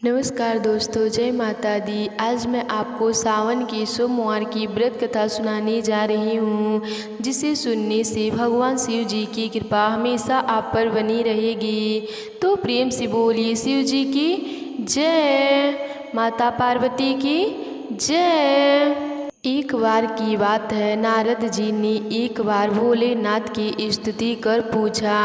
नमस्कार दोस्तों, जय माता दी। आज मैं आपको सावन के सोमवार की व्रत कथा सुनाने जा रही हूँ, जिसे सुनने से भगवान शिव जी की कृपा हमेशा आप पर बनी रहेगी। तो प्रेम से बोलिए शिव जी की जय, माता पार्वती की जय। एक बार की बात है, नारद जी ने एक बार भोलेनाथ की स्तुति कर पूछा,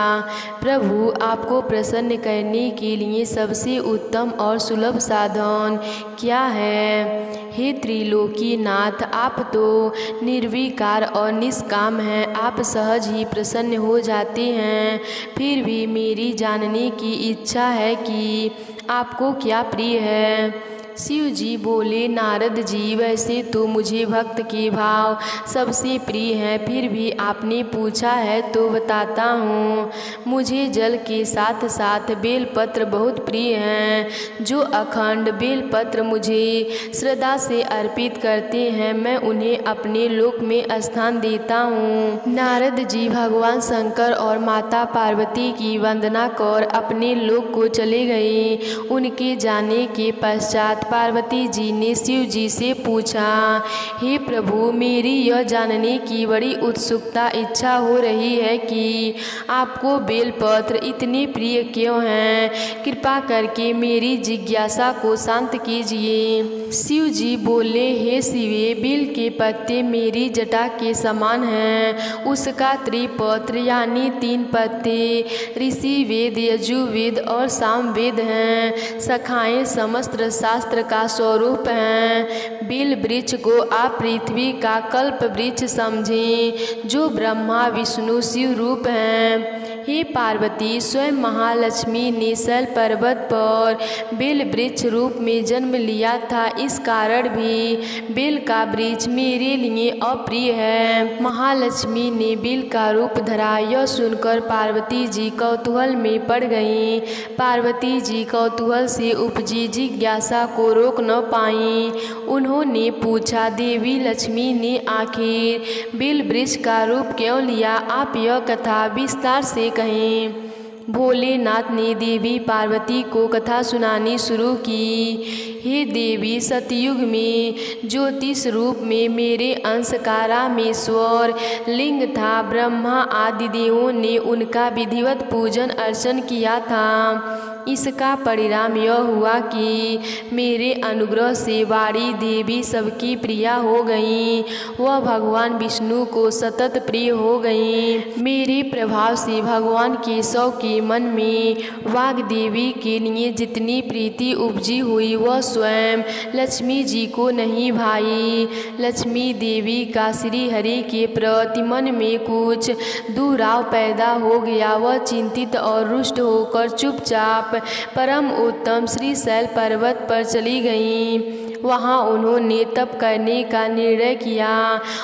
प्रभु आपको प्रसन्न करने के लिए सबसे उत्तम और सुलभ साधन क्या है? हे त्रिलोकीनाथ, आप तो निर्विकार और निष्काम हैं, आप सहज ही प्रसन्न हो जाते हैं। फिर भी मेरी जानने की इच्छा है कि आपको क्या प्रिय है। शिव जी बोले, नारद जी वैसे तो मुझे भक्त के भाव सबसे प्रिय है, फिर भी आपने पूछा है तो बताता हूँ। मुझे जल के साथ साथ बेलपत्र बहुत प्रिय हैं। जो अखंड बेलपत्र मुझे श्रद्धा से अर्पित करते हैं, मैं उन्हें अपने लोक में स्थान देता हूँ। नारद जी भगवान शंकर और माता पार्वती की वंदना कर अपने लोक को चले गए। उनके जाने के पश्चात पार्वती जी ने शिव जी से पूछा, हे प्रभु, मेरी यह जानने की बड़ी उत्सुकता इच्छा हो रही है कि आपको बेलपत्र इतने प्रिय क्यों हैं? कृपा करके मेरी जिज्ञासा को शांत कीजिए। शिव जी बोले, हे शिवे, बेल के पत्ते मेरी जटा के समान हैं। उसका त्रिपत्र यानी 3 पत्ते ऋषि वेद, यजुर्वेद और सामवेद हैं। शाखाएं समस्त शास्त्र का स्वरूप हैं। बेल वृक्ष को आप पृथ्वी का कल्प वृक्ष समझें, जो ब्रह्मा विष्णु शिव रूप हैं। हे पार्वती, स्वयं महालक्ष्मी ने शैल पर्वत पर बेल वृक्ष रूप में जन्म लिया था, इस कारण भी बेल का वृक्ष मेरे लिए अप्रिय है। महालक्ष्मी ने बेल का रूप धरा, यह सुनकर पार्वती जी कौतूहल में पड़ गईं। पार्वती जी कौतूहल से उपजी जिज्ञासा को रोक न पाईं। उन्होंने पूछा, देवी लक्ष्मी ने आखिर बेल वृक्ष का रूप क्यों लिया? आप यह कथा विस्तार से कहें। भोलेनाथ ने देवी पार्वती को कथा सुनानी शुरू की। हे देवी, सतयुग में ज्योतिष रूप में मेरे अंश का रामेश्वर लिंग था। ब्रह्मा आदि देवों ने उनका विधिवत पूजन अर्चन किया था। इसका परिणाम यह हुआ कि मेरे अनुग्रह से वाणी देवी सबकी प्रिया हो गईं। वह भगवान विष्णु को सतत प्रिय हो गईं। मेरे प्रभाव से भगवान केशव के मन में वाग देवी के लिए जितनी प्रीति उपजी हुई, वह स्वयं लक्ष्मी जी को नहीं भाई। लक्ष्मी देवी का श्री हरि के प्रति मन में कुछ दुराव पैदा हो गया। वह चिंतित और रुष्ट होकर चुपचाप परम उत्तम श्री शैल पर्वत पर चली गईं। वहाँ उन्होंने तप करने का निर्णय किया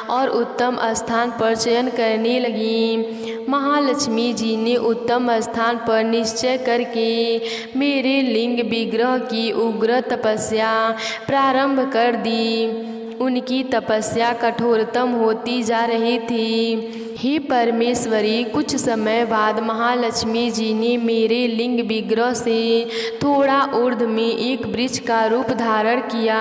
और उत्तम स्थान पर चयन करने लगीं। महालक्ष्मी जी ने उत्तम स्थान पर निश्चय करके मेरे लिंग विग्रह की उग्र तपस्या प्रारंभ कर दी। उनकी तपस्या कठोरतम होती जा रही थी। हे परमेश्वरी, कुछ समय बाद महालक्ष्मी जी ने मेरे लिंग विग्रह से थोड़ा ऊर्ध्व में एक वृक्ष का रूप धारण किया।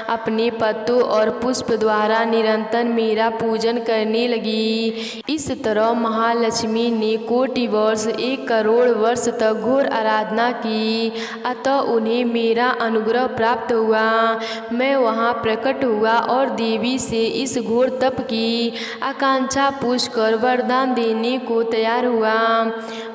अपने पत्तों और पुष्प द्वारा निरंतर मेरा पूजन करने लगी। इस तरह महालक्ष्मी ने कोटि वर्ष 1 करोड़ वर्ष तक घोर आराधना की, अतः उन्हें मेरा अनुग्रह प्राप्त हुआ। मैं वहाँ प्रकट हुआ और देवी से इस घोर तप की आकांक्षा पूछ कर वरदान देने को तैयार हुआ।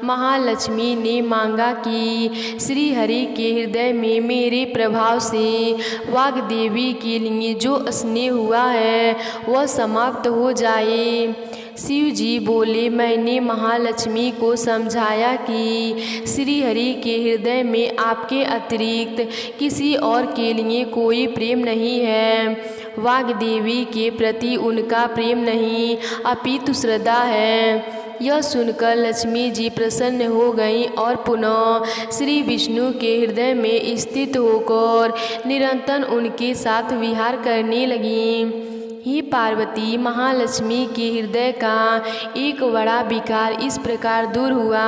महालक्ष्मी ने मांगा कि श्री हरि के हृदय में मेरे प्रभाव से वाग देवी के लिए जो स्नेह हुआ है वह समाप्त हो जाए। शिव जी बोले, मैंने महालक्ष्मी को समझाया कि श्री हरि के हृदय में आपके अतिरिक्त किसी और के लिए कोई प्रेम नहीं है। वाग देवी के प्रति उनका प्रेम नहीं अपितु श्रद्धा है। यह सुनकर लक्ष्मी जी प्रसन्न हो गईं और पुनः श्री विष्णु के हृदय में स्थित होकर निरंतर उनके साथ विहार करने लगीं। हे पार्वती, महालक्ष्मी के हृदय का एक बड़ा विकार इस प्रकार दूर हुआ।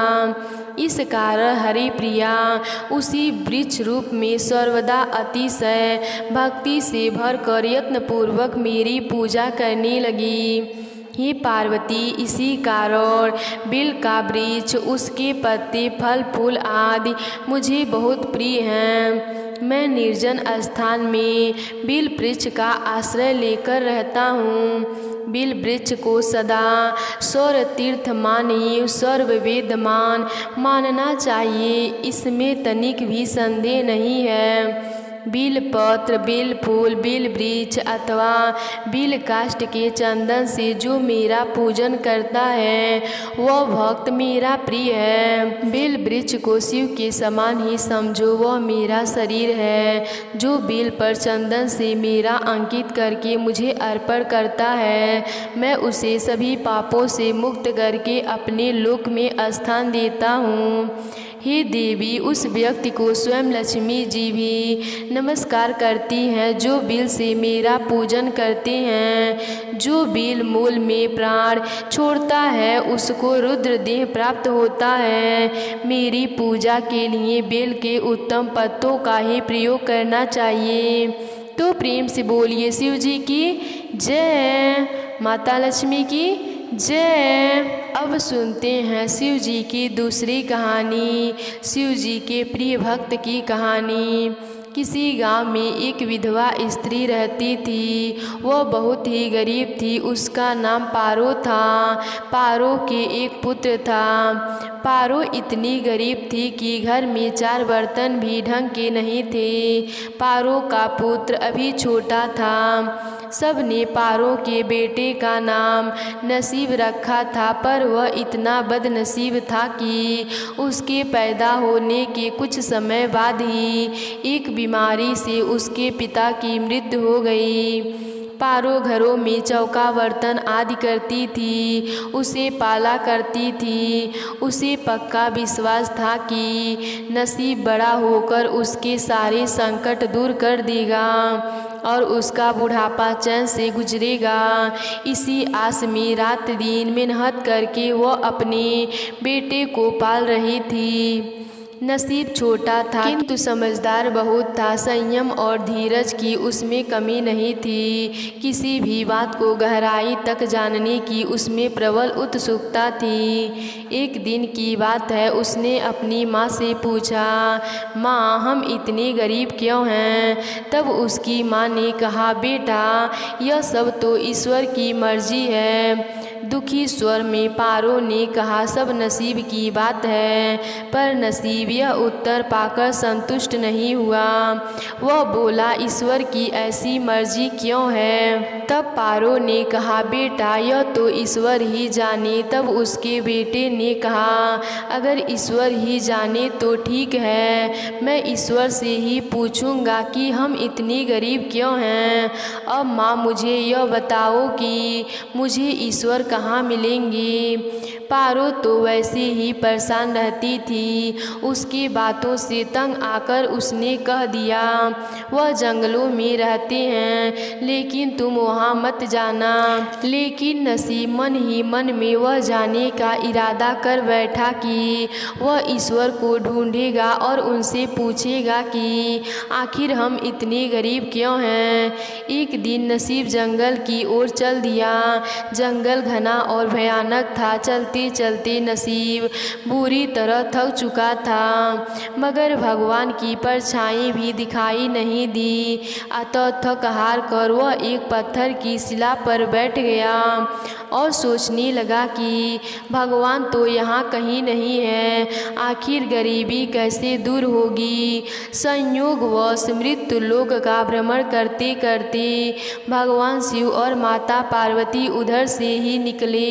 इस कारण हरि प्रिया उसी वृक्ष रूप में सर्वदा अतिशय भक्ति से भरकर यत्नपूर्वक मेरी पूजा करने लगी। हे पार्वती, इसी कारण बिल का वृक्ष, उसके पत्ते, फल फूल आदि मुझे बहुत प्रिय हैं। मैं निर्जन स्थान में बिल वृक्ष का आश्रय लेकर रहता हूँ। बिल वृक्ष को सदा सौर तीर्थ मानिए सर्ववेदमान मानना चाहिए, इसमें तनिक भी संदेह नहीं है। बिल पत्र, बिल फूल, बिल वृक्ष अथवा बिल काष्ठ के चंदन से जो मेरा पूजन करता है वह भक्त मेरा प्रिय है। बिल वृक्ष को शिव के समान ही समझो, वह मेरा शरीर है। जो बिल पर चंदन से मेरा अंकित करके मुझे अर्पण करता है, मैं उसे सभी पापों से मुक्त करके अपने लोक में स्थान देता हूँ। हे देवी, उस व्यक्ति को स्वयं लक्ष्मी जी भी नमस्कार करती हैं जो बिल से मेरा पूजन करते हैं। जो बिल मूल में प्राण छोड़ता है उसको रुद्र देह प्राप्त होता है। मेरी पूजा के लिए बेल के उत्तम पत्तों का ही प्रयोग करना चाहिए। तो प्रेम से बोलिए शिव जी की जय, माता लक्ष्मी की जय। अब सुनते हैं शिव जी की दूसरी कहानी, शिव जी के प्रिय भक्त की कहानी। किसी गांव में एक विधवा स्त्री रहती थी। वह बहुत ही गरीब थी। उसका नाम पारो था। पारो के एक पुत्र था। पारो इतनी गरीब थी कि घर में 4 बर्तन भी ढंग के नहीं थे। पारो का पुत्र अभी छोटा था। सब ने पारो के बेटे का नाम नसीब रखा था, पर वह इतना बदनसीब था कि उसके पैदा होने के कुछ समय बाद ही एक बीमारी से उसके पिता की मृत्यु हो गई। पारो घरों में चौका बर्तन आदि करती थी, उसे पाला करती थी। उसे पक्का विश्वास था कि नसीब बड़ा होकर उसके सारे संकट दूर कर देगा और उसका बुढ़ापा चैन से गुजरेगा। इसी आस में रात दिन मेहनत करके वह अपने बेटे को पाल रही थी। नसीब छोटा था किंतु समझदार बहुत था। संयम और धीरज की उसमें कमी नहीं थी। किसी भी बात को गहराई तक जानने की उसमें प्रबल उत्सुकता थी। एक दिन की बात है, उसने अपनी माँ से पूछा, माँ हम इतने गरीब क्यों हैं? तब उसकी माँ ने कहा, बेटा यह सब तो ईश्वर की मर्जी है। दुखी स्वर में पारो ने कहा, सब नसीब की बात है। पर नसीब यह उत्तर पाकर संतुष्ट नहीं हुआ। वह बोला, ईश्वर की ऐसी मर्जी क्यों है? तब पारो ने कहा, बेटा यह तो ईश्वर ही जाने। तब उसके बेटे ने कहा, अगर ईश्वर ही जाने तो ठीक है, मैं ईश्वर से ही पूछूंगा कि हम इतनी गरीब क्यों हैं। अब माँ मुझे यह बताओ कि मुझे ईश्वर कहाँ मिलेंगे? पारो तो वैसे ही परेशान रहती थी। उसकी बातों से तंग आकर उसने कह दिया, वह जंगलों में रहते हैं, लेकिन तुम वहाँ मत जाना। लेकिन नसीब मन ही मन में वह जाने का इरादा कर बैठा कि वह ईश्वर को ढूंढेगा और उनसे पूछेगा कि आखिर हम इतने गरीब क्यों हैं। एक दिन नसीब जंगल की ओर चल दिया। जंगल घना और भयानक था। चलते चलते नसीब बुरी तरह थक चुका था, मगर भगवान की परछाई भी दिखाई नहीं दी। अतः थक हार कर वह एक पत्थर की शिला पर बैठ गया और सोचने लगा कि भगवान तो यहाँ कहीं नहीं है। आखिर गरीबी कैसे दूर होगी? संयोगवश मृत्यु लोक का भ्रमण करते करते भगवान शिव और माता पार्वती उधर से ही निकले।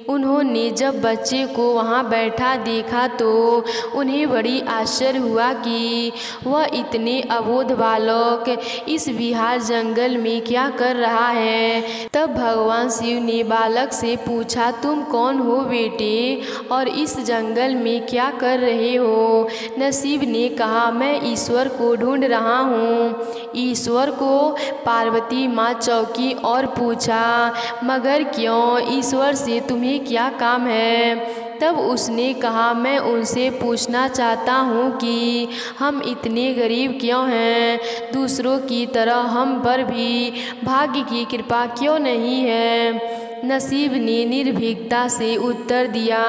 उन्होंने जब बच्चे को वहाँ बैठा देखा तो उन्हें बड़ी आश्चर्य हुआ कि वह इतने अबोध बालक इस विहार जंगल में क्या कर रहा है। तब भगवान शिव ने बालक से पूछा, तुम कौन हो बेटे और इस जंगल में क्या कर रहे हो? नसीब ने कहा, मैं ईश्वर को ढूंढ रहा हूँ। ईश्वर को? पार्वती माँ चौंकी और पूछा, मगर क्यों? ईश्वर से तुम्हें क्या काम है? तब उसने कहा, मैं उनसे पूछना चाहता हूँ कि हम इतने गरीब क्यों हैं? दूसरों की तरह हम पर भी भाग्य की कृपा क्यों नहीं है? नसीब ने निर्भीकता से उत्तर दिया।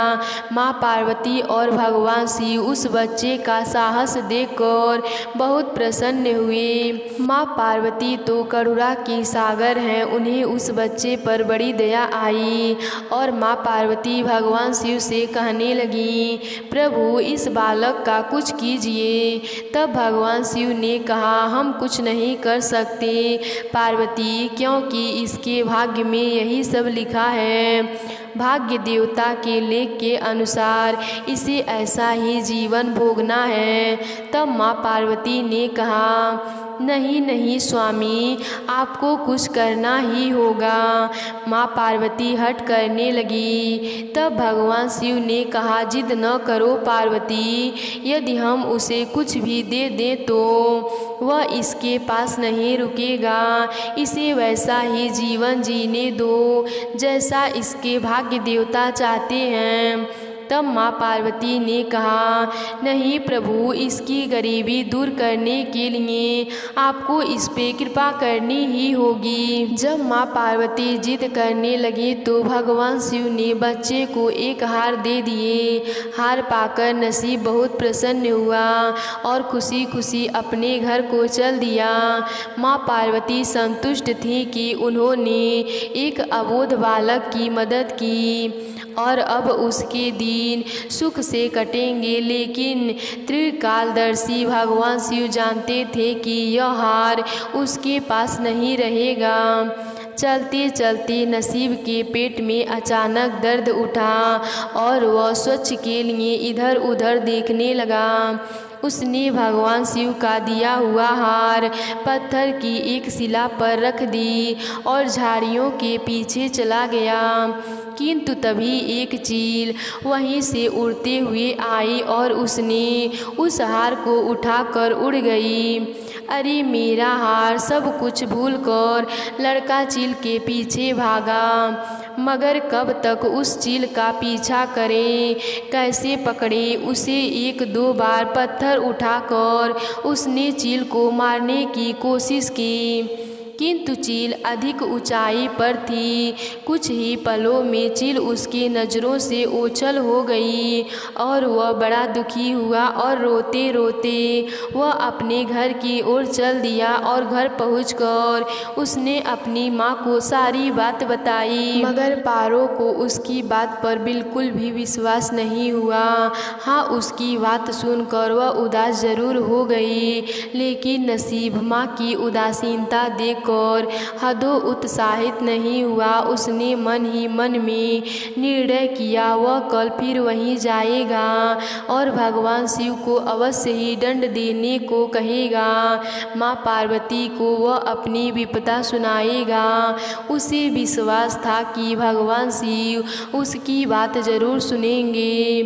माँ पार्वती और भगवान शिव उस बच्चे का साहस देखकर बहुत प्रसन्न हुए। माँ पार्वती तो करुणा की सागर हैं, उन्हें उस बच्चे पर बड़ी दया आई और माँ पार्वती भगवान शिव से कहने लगी, प्रभु इस बालक का कुछ कीजिए। तब भगवान शिव ने कहा, हम कुछ नहीं कर सकते पार्वती, क्योंकि इसके भाग्य में यही सब लिखा है। भाग्य देवता के लेख के अनुसार इसे ऐसा ही जीवन भोगना है। तब माँ पार्वती ने कहा, नहीं नहीं स्वामी, आपको कुछ करना ही होगा। माँ पार्वती हट करने लगी। तब भगवान शिव ने कहा, जिद न करो पार्वती, यदि हम उसे कुछ भी दे दें तो वह इसके पास नहीं रुकेगा। इसे वैसा ही जीवन जीने दो जैसा इसके भाग्य देवता चाहते हैं। तब माँ पार्वती ने कहा, नहीं प्रभु, इसकी गरीबी दूर करने के लिए आपको इस पे कृपा करनी ही होगी। जब माँ पार्वती जिद करने लगी तो भगवान शिव ने बच्चे को एक हार दे दिए। हार पाकर नसीब बहुत प्रसन्न हुआ और खुशी खुशी अपने घर को चल दिया। माँ पार्वती संतुष्ट थी कि उन्होंने एक अबोध बालक की मदद की और अब उसके दिन सुख से कटेंगे। लेकिन त्रिकालदर्शी भगवान शिव जानते थे कि यह हार उसके पास नहीं रहेगा। चलते चलते नसीब के पेट में अचानक दर्द उठा और वह स्वच्छ के लिए इधर उधर देखने लगा। उसने भगवान शिव का दिया हुआ हार पत्थर की एक शिला पर रख दी और झाड़ियों के पीछे चला गया। किंतु तभी एक चील वहीं से उड़ते हुए आई और उसने उस हार को उठाकर उड़ गई। अरे मेरा हार! सब कुछ भूलकर लड़का चील के पीछे भागा, मगर कब तक उस चील का पीछा करे, कैसे पकड़े? उसे एक दो बार पत्थर उठाकर उसने चील को मारने की कोशिश की, किंतु चील अधिक ऊंचाई पर थी। कुछ ही पलों में चील उसकी नज़रों से ओझल हो गई और वह बड़ा दुखी हुआ और रोते रोते वह अपने घर की ओर चल दिया और घर पहुंचकर उसने अपनी माँ को सारी बात बताई। मगर पारो को उसकी बात पर बिल्कुल भी विश्वास नहीं हुआ। हाँ, उसकी बात सुनकर वह उदास जरूर हो गई, लेकिन नसीब माँ की उदासीनता देख और हदों उत्साहित नहीं हुआ। उसने मन ही मन में निर्णय किया वह कल फिर वहीं जाएगा और भगवान शिव को अवश्य ही दंड देने को कहेगा। माँ पार्वती को वह अपनी विपदा सुनाएगा। उसे विश्वास था कि भगवान शिव उसकी बात जरूर सुनेंगे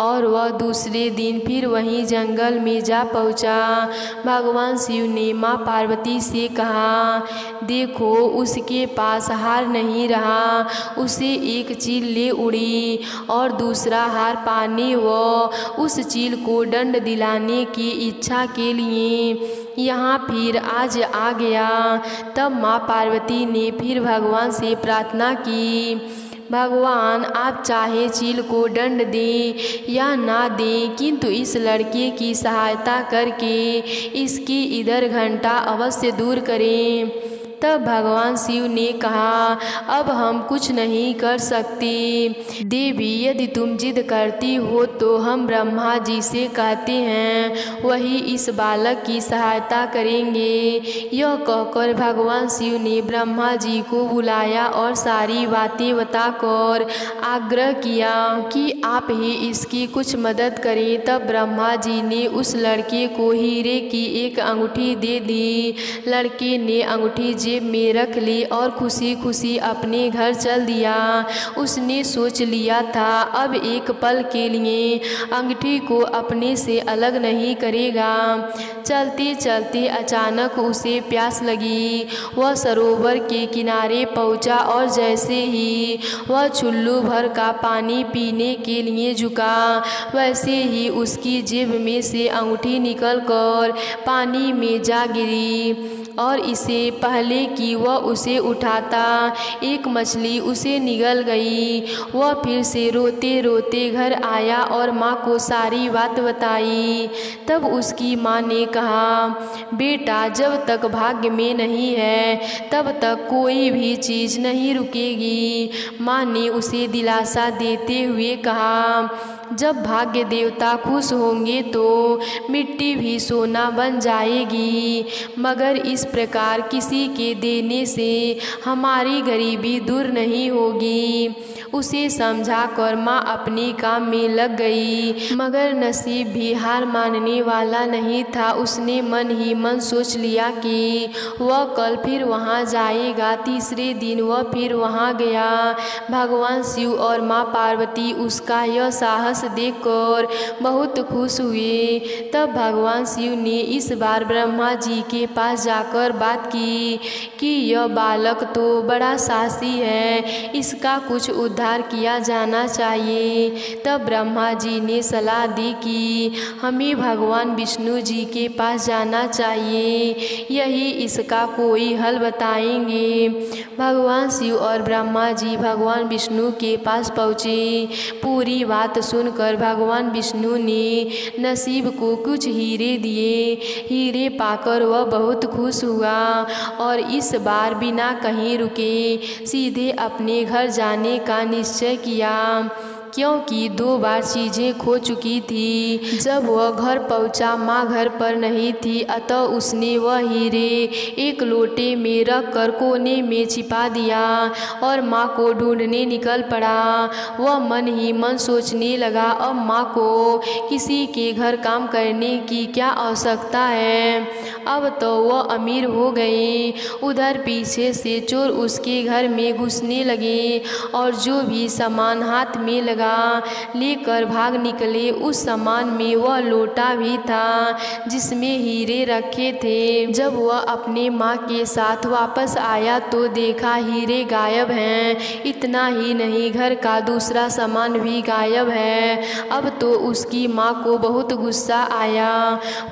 और वह दूसरे दिन फिर वहीं जंगल में जा पहुंचा। भगवान शिव ने माँ पार्वती से कहा, देखो उसके पास हार नहीं रहा। उसे एक चील ले उड़ी और दूसरा हार पाने व उस चील को दंड दिलाने की इच्छा के लिए यहाँ फिर आज आ गया। तब माँ पार्वती ने फिर भगवान से प्रार्थना की, भगवान आप चाहे चील को दंड दें या ना दें, किंतु इस लड़के की सहायता करके इसकी इधर घंटा अवश्य दूर करें। तब भगवान शिव ने कहा, अब हम कुछ नहीं कर सकते। देवी, यदि तुम जिद करती हो तो हम ब्रह्मा जी से कहते हैं, वही इस बालक की सहायता करेंगे। यह कहकर भगवान शिव ने ब्रह्मा जी को बुलाया और सारी बातें बताकर आग्रह किया कि आप ही इसकी कुछ मदद करें। तब ब्रह्मा जी ने उस लड़के को हीरे की एक अंगूठी दे दी। लड़के ने अंगूठी जेब में रख ली और खुशी खुशी अपने घर चल दिया। उसने सोच लिया था अब एक पल के लिए अंगूठी को अपने से अलग नहीं करेगा। चलते चलते अचानक उसे प्यास लगी। वह सरोवर के किनारे पहुंचा और जैसे ही वह चुल्लू भर का पानी पीने के लिए झुका, वैसे ही उसकी जेब में से अंगूठी निकलकर पानी में जा गिरी और इससे पहले कि वह उसे उठाता, एक मछली उसे निगल गई। वह फिर से रोते रोते घर आया और माँ को सारी बात बताई। तब उसकी माँ ने कहा, बेटा, जब तक भाग्य में नहीं है तब तक कोई भी चीज़ नहीं रुकेगी। माँ ने उसे दिलासा देते हुए कहा, जब भाग्य देवता खुश होंगे तो मिट्टी भी सोना बन जाएगी, मगर इस प्रकार किसी के देने से हमारी गरीबी दूर नहीं होगी। उसे समझाकर माँ अपने काम में लग गई, मगर नसीब भी हार मानने वाला नहीं था। उसने मन ही मन सोच लिया कि वह कल फिर वहाँ जाएगा। तीसरे दिन वह फिर वहाँ गया। भगवान शिव और माँ पार्वती उसका यह साहस देखकर बहुत खुश हुए। तब भगवान शिव ने इस बार ब्रह्मा जी के पास जाकर बात की कि यह बालक तो बड़ा साहसी है, इसका कुछ उद्धार किया जाना चाहिए। तब ब्रह्मा जी ने सलाह दी कि हमें भगवान विष्णु जी के पास जाना चाहिए, यही इसका कोई हल बताएंगे। भगवान शिव और ब्रह्मा जी भगवान विष्णु के पास पहुँचे। पूरी बात सुनकर भगवान विष्णु ने नसीब को कुछ हीरे दिए। हीरे पाकर वह बहुत खुश हुआ और इस बार बिना कहीं रुके सीधे अपने घर जाने का निश्चय किया, क्योंकि 2 बार चीज़ें खो चुकी थी। जब वह घर पहुंचा, माँ घर पर नहीं थी, अतः उसने वह हीरे एक लोटे में रख कर कोने में छिपा दिया और माँ को ढूंढने निकल पड़ा। वह मन ही मन सोचने लगा, अब माँ को किसी के घर काम करने की क्या आवश्यकता है, अब तो वह अमीर हो गए। उधर पीछे से चोर उसके घर में घुसने लगे और जो भी सामान हाथ में लगा लेकर भाग निकले। उस सामान में वह लोटा भी था जिसमें हीरे रखे थे। जब वह अपने माँ के साथ वापस आया तो देखा हीरे गायब हैं। इतना ही नहीं, घर का दूसरा सामान भी गायब है। अब तो उसकी माँ को बहुत गुस्सा आया।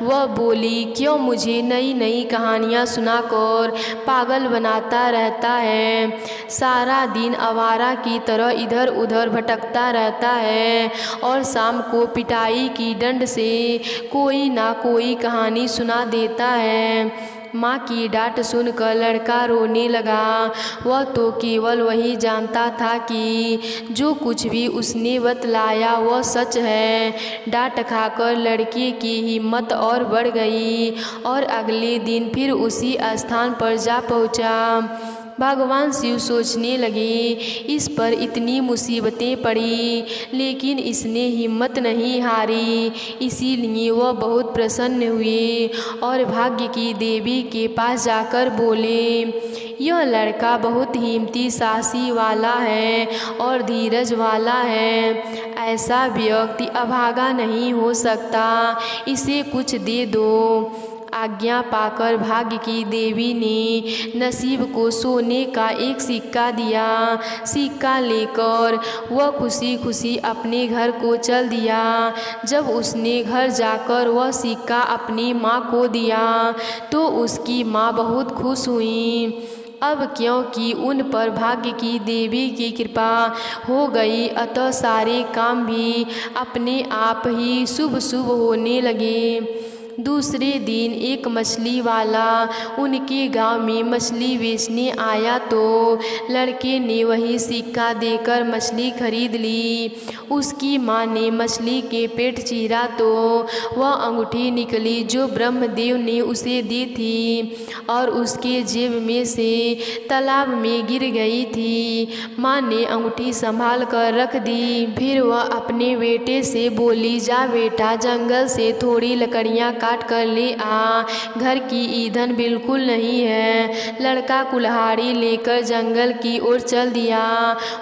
वह बोली, क्यों मुझे नई नई कहानियाँ सुनाकर पागल बनाता रहता है, सारा दिन आवारा की तरह इधर उधर भटकता रहता है और शाम को पिटाई की डंड से कोई ना कोई कहानी सुना देता है। माँ की डांट सुनकर लड़का रोने लगा। वह तो केवल वही जानता था कि जो कुछ भी उसने बतलाया वह सच है। डांट खाकर लड़के की हिम्मत और बढ़ गई और अगले दिन फिर उसी स्थान पर जा पहुँचा। भगवान शिव सोचने लगे, इस पर इतनी मुसीबतें पड़ी लेकिन इसने हिम्मत नहीं हारी, इसीलिए वह बहुत प्रसन्न हुए और भाग्य की देवी के पास जाकर बोले, यह लड़का बहुत हिम्मती साहसी वाला है और धीरज वाला है। ऐसा व्यक्ति अभागा नहीं हो सकता, इसे कुछ दे दो। आज्ञा पाकर भाग्य की देवी ने नसीब को सोने का एक सिक्का दिया। सिक्का लेकर वह खुशी खुशी अपने घर को चल दिया। जब उसने घर जाकर वह सिक्का अपनी माँ को दिया तो उसकी माँ बहुत खुश हुई। अब क्योंकि उन पर भाग्य की देवी की कृपा हो गई, अतः सारे काम भी अपने आप ही शुभ शुभ होने लगे। दूसरे दिन एक मछली वाला उनके गांव में मछली बेचने आया तो लड़के ने वही सिक्का देकर मछली खरीद ली। उसकी माँ ने मछली के पेट चीरा तो वह अंगूठी निकली जो ब्रह्मदेव ने उसे दी थी और उसके जेब में से तालाब में गिर गई थी। माँ ने अंगूठी संभाल कर रख दी। फिर वह अपने बेटे से बोली, जा बेटा, जंगल से थोड़ी लकड़ियाँ काट कर ले आ, घर की ईंधन बिल्कुल नहीं है। लड़का कुल्हाड़ी लेकर जंगल की ओर चल दिया।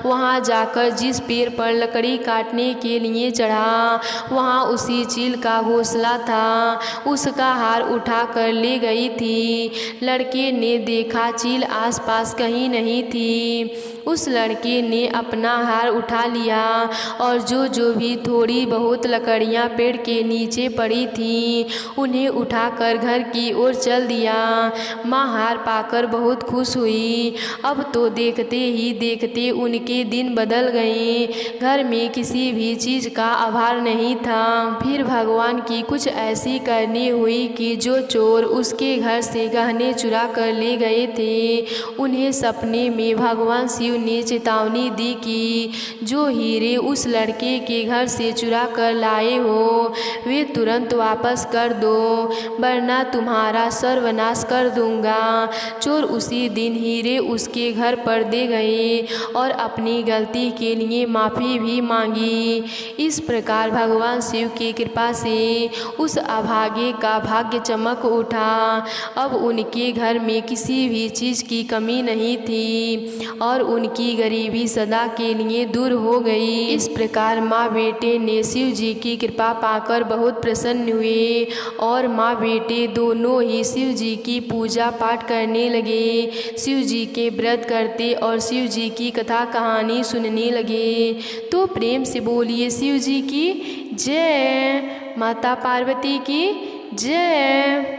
वहाँ जाकर जिस पेड़ पर लकड़ी काटने के लिए चढ़ा, वहाँ उसी चील का घोंसला था। उसका हार उठा कर ले गई थी। लड़के ने देखा चील आसपास कहीं नहीं थी। उस लड़के ने अपना हार उठा लिया और जो भी थोड़ी बहुत लकड़ियाँ पेड़ के नीचे पड़ी थीं उन्हें उठाकर घर की ओर चल दिया। माँ हार पाकर बहुत खुश हुई। अब तो देखते ही देखते उनके दिन बदल गए। घर में किसी भी चीज़ का अभाव नहीं था। फिर भगवान की कुछ ऐसी करनी हुई कि जो चोर उसके घर से गहने चुरा कर ले गए थे, उन्हें सपने में भगवान शिव ने चेतावनी दी कि जो हीरे उस लड़के के घर से चुरा कर लाए हो वे तुरंत वापस कर दो, वरना तुम्हारा सर्वनाश कर दूंगा। चोर उसी दिन हीरे उसके घर पर दे गए और अपनी गलती के लिए माफ़ी भी मांगी। इस प्रकार भगवान शिव की कृपा से उस अभागे का भाग्य चमक उठा। अब उनके घर में किसी भी चीज़ की कमी नहीं थी और उनकी गरीबी सदा के लिए दूर हो गई। इस प्रकार माँ बेटे ने शिव जी की कृपा पाकर बहुत प्रसन्न हुए और माँ बेटे दोनों ही शिव जी की पूजा पाठ करने लगे, शिव जी के व्रत करते और शिव जी की कथा कहानी सुनने लगे। तो प्रेम से बोलिए शिव जी की जय, माता पार्वती की जय।